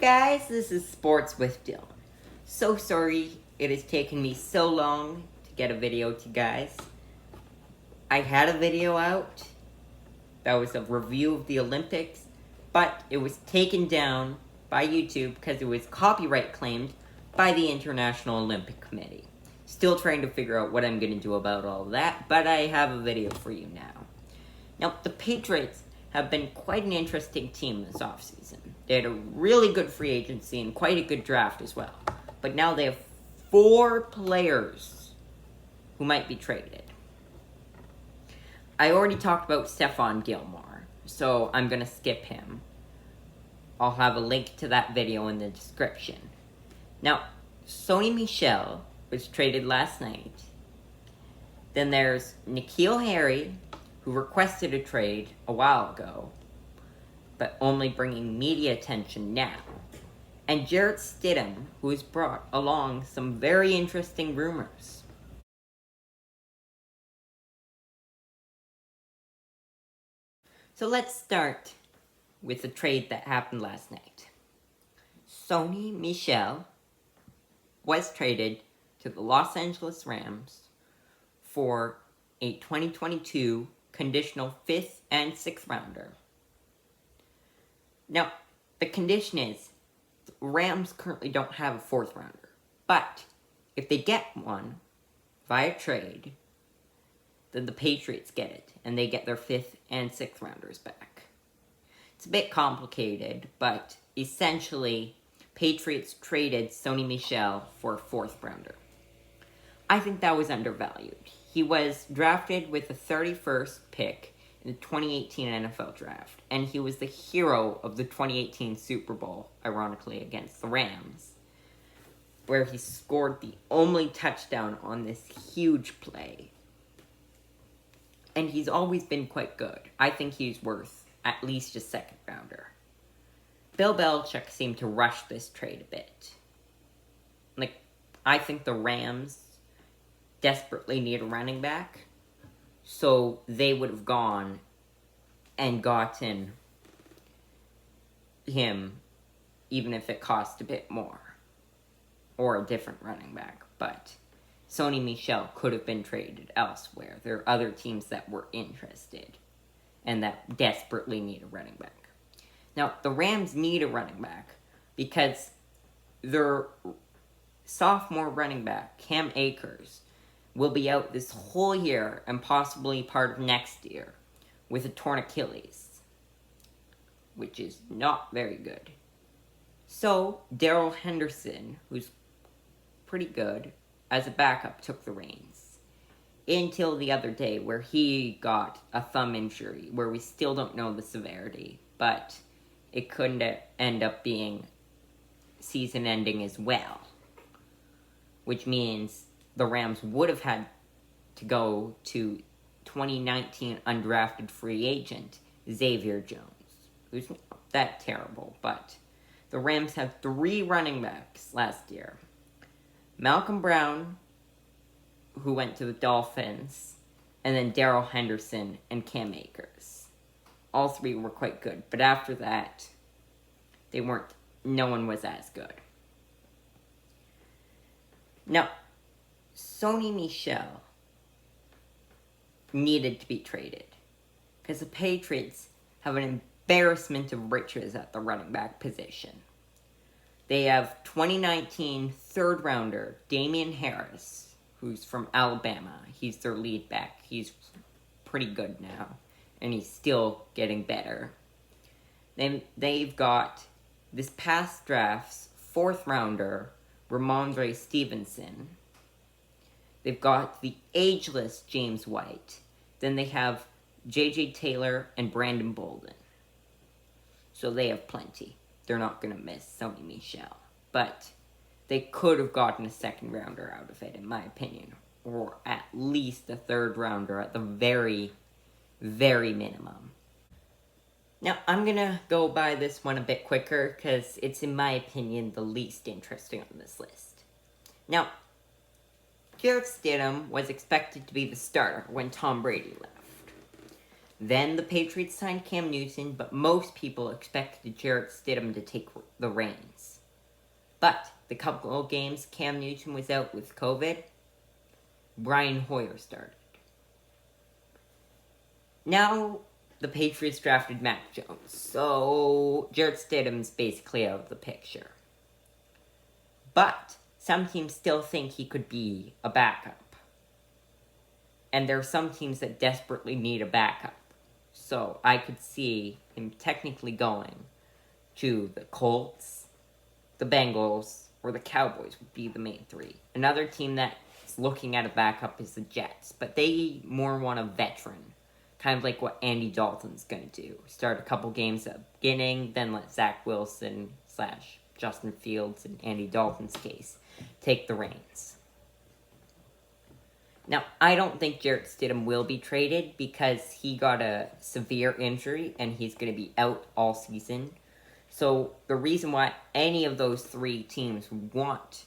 guys, this is Sports with Dylan. So sorry it has taken me so long to get a video to you guys. I had a video out that was a review of the Olympics, but it was taken down by YouTube because it was copyright claimed by the International Olympic Committee. Still trying to figure out what I'm going to do about all that, but I have a video for you now. Now, the Patriots have been quite an interesting team this offseason. They had a really good free agency and quite a good draft as well. But now they have 4 players who might be traded. I already talked about Stephon Gilmore, so I'm going to skip him. I'll have a link to that video in the description. Now, Sony Michel was traded last night. Then there's N'Keal Harry, who requested a trade a while ago, but only bringing media attention now. And Jarrett Stidham, who has brought along some very interesting rumors. So let's start with the trade that happened last night. Sony Michel was traded to the Los Angeles Rams for a 2022 conditional 5th and 6th rounder. Now, the condition is, the Rams currently don't have a 4th rounder, but if they get one via trade, then the Patriots get it, and they get their 5th and 6th rounders back. It's a bit complicated, but essentially, Patriots traded Sony Michel for a 4th rounder. I think that was undervalued. He was drafted with the 31st pick in the 2018 NFL Draft, and he was the hero of the 2018 Super Bowl, ironically, against the Rams, where he scored the only touchdown on this huge play. And he's always been quite good. I think he's worth at least a 2nd rounder. Bill Belichick seemed to rush this trade a bit. I think the Rams desperately need a running back, so they would have gone and gotten him, even if it cost a bit more, or a different running back. But Sony Michel could have been traded elsewhere. There are other teams that were interested and that desperately need a running back. Now, the Rams need a running back because their sophomore running back, Cam Akers, will be out this whole year and possibly part of next year with a torn Achilles, which is not very good. So, Darrell Henderson, who's pretty good, as a backup took the reins. Until the other day where he got a thumb injury, where we still don't know the severity, but it couldn't end up being season-ending as well. Which means the Rams would have had to go to 2019 undrafted free agent Xavier Jones, who's not that terrible, but the Rams had 3 running backs last year. Malcolm Brown, who went to the Dolphins, and then Darrell Henderson and Cam Akers. All 3 were quite good, but after that, no one was as good. Now, Sony Michel needed to be traded because the Patriots have an embarrassment of riches at the running back position. They have 2019 3rd rounder Damian Harris, who's from Alabama. He's their lead back. He's pretty good now, and he's still getting better. Then they've got this past draft's 4th rounder Ramondre Stevenson. They've got the ageless James White. Then they have J.J. Taylor and Brandon Bolden. So they have plenty. They're not going to miss Sony Michel. But they could have gotten a 2nd rounder out of it, in my opinion. Or at least a 3rd rounder at the very, very minimum. Now, I'm going to go by this one a bit quicker because it's, in my opinion, the least interesting on this list. Now, Jarrett Stidham was expected to be the starter when Tom Brady left. Then the Patriots signed Cam Newton, but most people expected Jarrett Stidham to take the reins. But the couple of games Cam Newton was out with COVID, Brian Hoyer started. Now, the Patriots drafted Mac Jones, so Jarrett Stidham's basically out of the picture. But some teams still think he could be a backup. And there are some teams that desperately need a backup. So I could see him technically going to the Colts, the Bengals, or the Cowboys would be the main three. Another team that's looking at a backup is the Jets, but they more want a veteran. Kind of like what Andy Dalton's going to do. Start a couple games at the beginning, then let Zach Wilson / Justin Fields, in Andy Dalton's case, take the reins. Now, I don't think Jarrett Stidham will be traded because he got a severe injury and he's going to be out all season. So the reason why any of those three teams want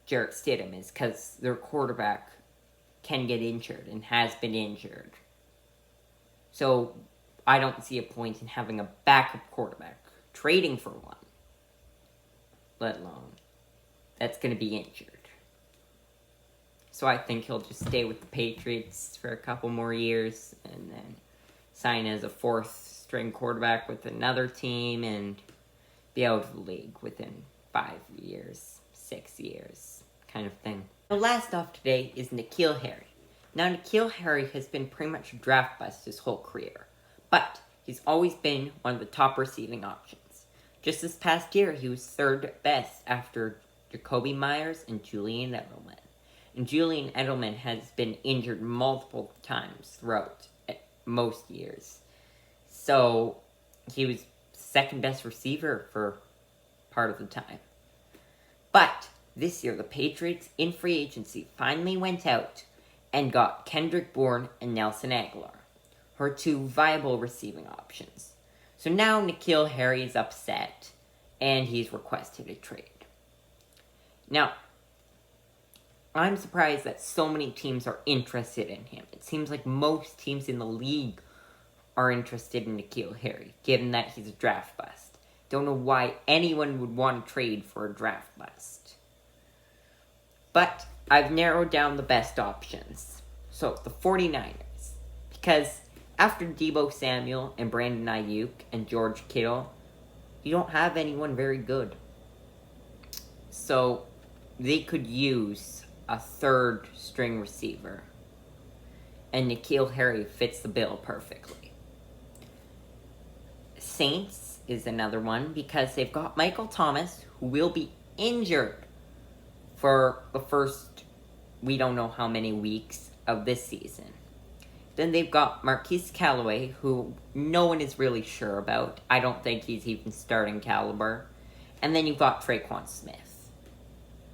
Jarrett Stidham is because their quarterback can get injured and has been injured. So I don't see a point in having a backup quarterback, trading for one, let alone that's going to be injured. So I think he'll just stay with the Patriots for a couple more years and then sign as a fourth-string quarterback with another team and be out of the league within 5 years, 6 years, kind of thing. The last off today is N'Keal Harry. Now, N'Keal Harry has been pretty much a draft bust his whole career, but he's always been one of the top receiving options. Just this past year, he was third best after Jacoby Myers and Julian Edelman. And Julian Edelman has been injured multiple times throughout most years. So, he was second best receiver for part of the time. But, this year, the Patriots, in free agency, finally went out and got Kendrick Bourne and Nelson Aguilar, her two viable receiving options. So now N'Keal Harry is upset, and he's requested a trade. Now, I'm surprised that so many teams are interested in him. It seems like most teams in the league are interested in N'Keal Harry, given that he's a draft bust. Don't know why anyone would want to trade for a draft bust. But I've narrowed down the best options. So, the 49ers. Because after Deebo Samuel and Brandon Ayuk and George Kittle, you don't have anyone very good. So, they could use a third-string receiver. And N'Keal Harry fits the bill perfectly. Saints is another one because they've got Michael Thomas, who will be injured for the first, we don't know how many weeks of this season. Then they've got Marquise Callaway, who no one is really sure about. I don't think he's even starting caliber. And then you've got Traquan Smith.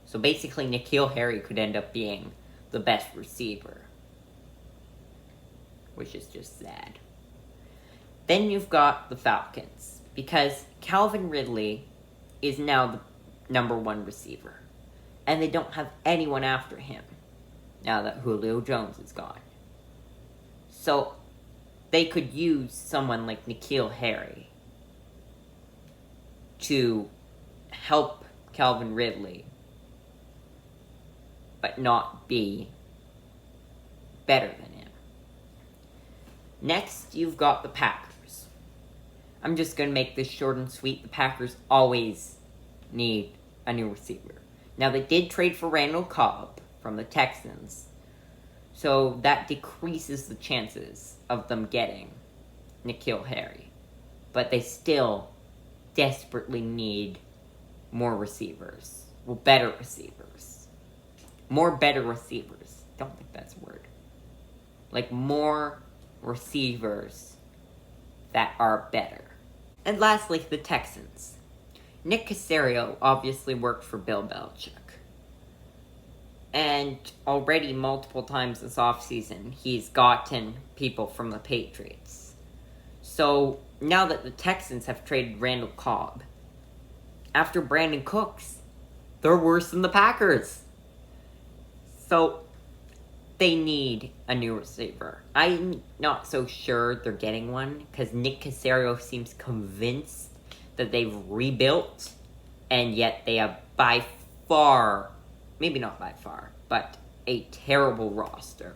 So basically, N'Keal Harry could end up being the best receiver, which is just sad. Then you've got the Falcons, because Calvin Ridley is now the number one receiver. And they don't have anyone after him, now that Julio Jones is gone. So, they could use someone like N'Keal Harry to help Calvin Ridley, but not be better than him. Next, you've got the Packers. I'm just going to make this short and sweet. The Packers always need a new receiver. Now, they did trade for Randall Cobb from the Texans, so that decreases the chances of them getting N'Keal Harry. But they still desperately need more receivers. Well, better receivers. More better receivers. Don't think that's a word. Like, more receivers that are better. And lastly, the Texans. Nick Caserio obviously worked for Bill Belichick. And already multiple times this offseason, he's gotten people from the Patriots. So, now that the Texans have traded Randall Cobb, after Brandon Cooks, they're worse than the Packers. So, they need a new receiver. I'm not so sure they're getting one, because Nick Caserio seems convinced that they've rebuilt, and yet they have by far, maybe not by far, but a terrible roster.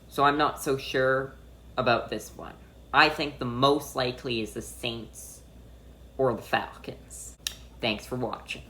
So I'm not so sure about this one. I think the most likely is the Saints or the Falcons. Thanks for watching.